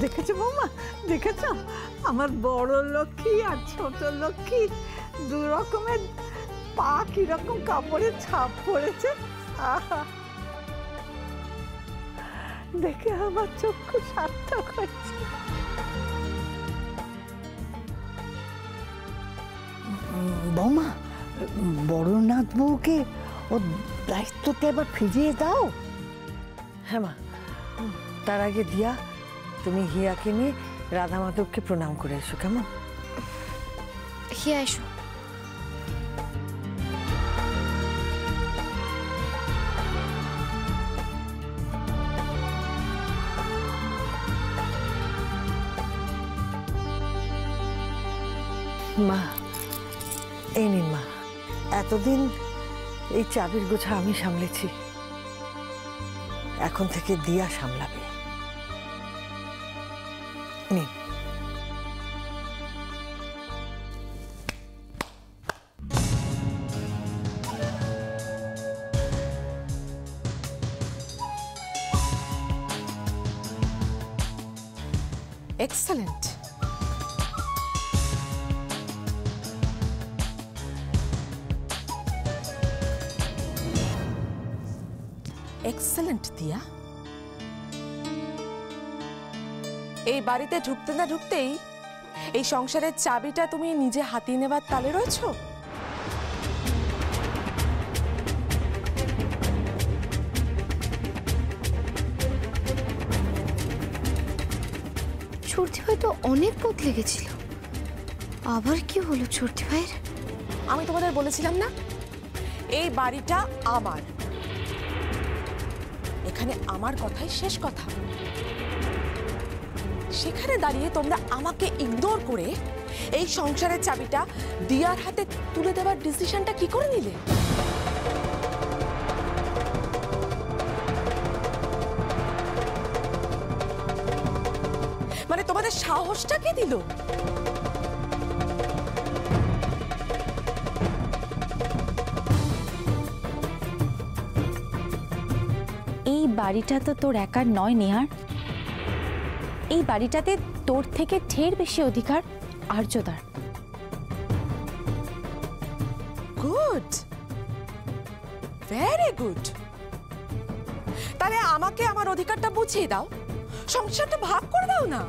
দেখেছো বৌমা, দেখেছো আমার বড় লক্ষ্মী আর ছোট লক্ষ্মী দু রকমের পা কিরকম কাপড়ে ছাপ পড়েছে। আহা, দেখে আমার চক্ষু সার্থক হচ্ছে। বৌমা, বড়নাথ বউকে ওর দায়িত্বটা এবার ফিরিয়ে দাও। হ্যাঁ মা, তার আগে দিয়া তুমি হিয়াকে নিয়ে রাধা মাধবকে প্রণাম করে এসো, কেমন? হিয়া এসো। মা, এই নিন মা, এতদিন এই চাবির গোছা আমি সামলেছি, এখন থেকে দিয়া সামলাবে। নিন। এক্সেলেন্ট। এক্সেলেন্ট দিয়া। এই বাড়িতে ঢুকতে না ঢুকতেই এই সংসারের চাবিটা তুমি নিজে হাতিয়ে নেবার তালে রয়েছো। ছর্দি ভাই তো অনেক বদলে গেছিল, আবার কি হলো ছর্দি ভাইয়ের? আমি তোমাদের বলেছিলাম না এই বাড়িটা আমার, এখানে আমার কথাই শেষ কথা। সেখানে দাঁড়িয়ে তোমরা আমাকে ইগনোর করে এই সংসারের চাবিটা দিয়ার হাতে তুলে দেওয়ার ডিসিশনটা কি করে নিলে? মানে তোমাদের সাহসটা কে দিল? এই বাড়িটা তো তোর একার নয় নেহার, এই বাড়িটাতে তোর থেকে ঢের বেশি অধিকার আর্যদার। Good, very good. তাহলে আমাকে আমার অধিকারটা বুঝিয়ে দাও, সংসারটা ভাগ করে দাও না।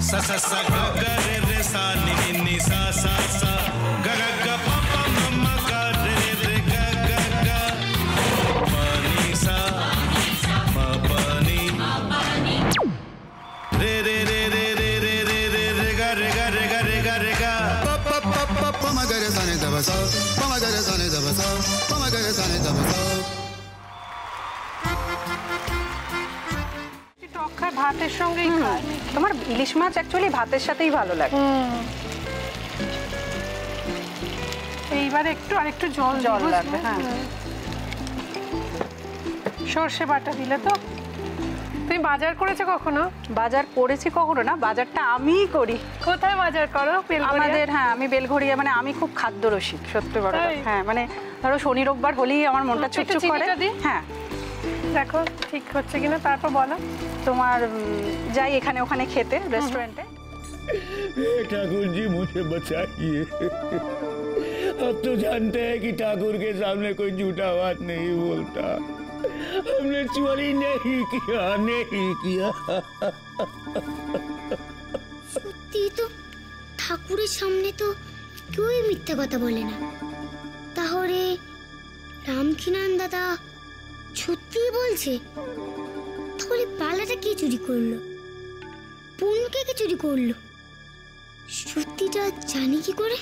sa sa sa ga ga re re sa ni ni ni sa sa sa ga ga ga pa pa ma ma ga re re ga ga ga pa ni sa ma pa ni re re re re re re re re re ga re ga re ga re ga re ga pa pa pa pa pa ma ga re sa ni da ba sa pa ma ga re sa ni da ba sa pa ma ga re sa ni da ba sa ভাতের সঙ্গেই খায়। তোমার ইলিশ মাছ actually ভাতের সাথেই ভালো লাগে। এইবারে একটু আরেকটু জল লাগবে। হ্যাঁ, সর্ষে বাটা দিলে তো। তুমি বাজার করেছো কখনো? বাজার করেছি কখনো না, বাজারটা আমিই করি। কোথায় বাজার করো? আমাদের, হ্যাঁ, আমি বেলঘড়িয়া, মানে আমি খুব খাদ্য রসিক, সত্যি বড় কথা। হ্যাঁ, মানে ধরো শনি রোববার হলেই আমার মনটা চুপচুপ করে। হ্যাঁ, দেখো ঠিক হচ্ছে কিনা, তারপর বলো। তোমার যাই এখানে ওখানে খেতে रेस्टोरेंट में। ठाकुर जी मुझे बचाइए, अब तो जानते हैं कि ठाकुर के सामने कोई झूठा बात नहीं बोलता। हमने चोरी नहीं किया, नहीं किया। সত্যি তো ঠাকুরের সামনে তো কেউই মিথ্যা কথা বলে না। তাহলে রামকিনান দাদা সত্যি বলছে? তাহলে পালাটা কে চুরি করলো? বোনকে চুরি করলো? সত্যিটা জানি কি করে?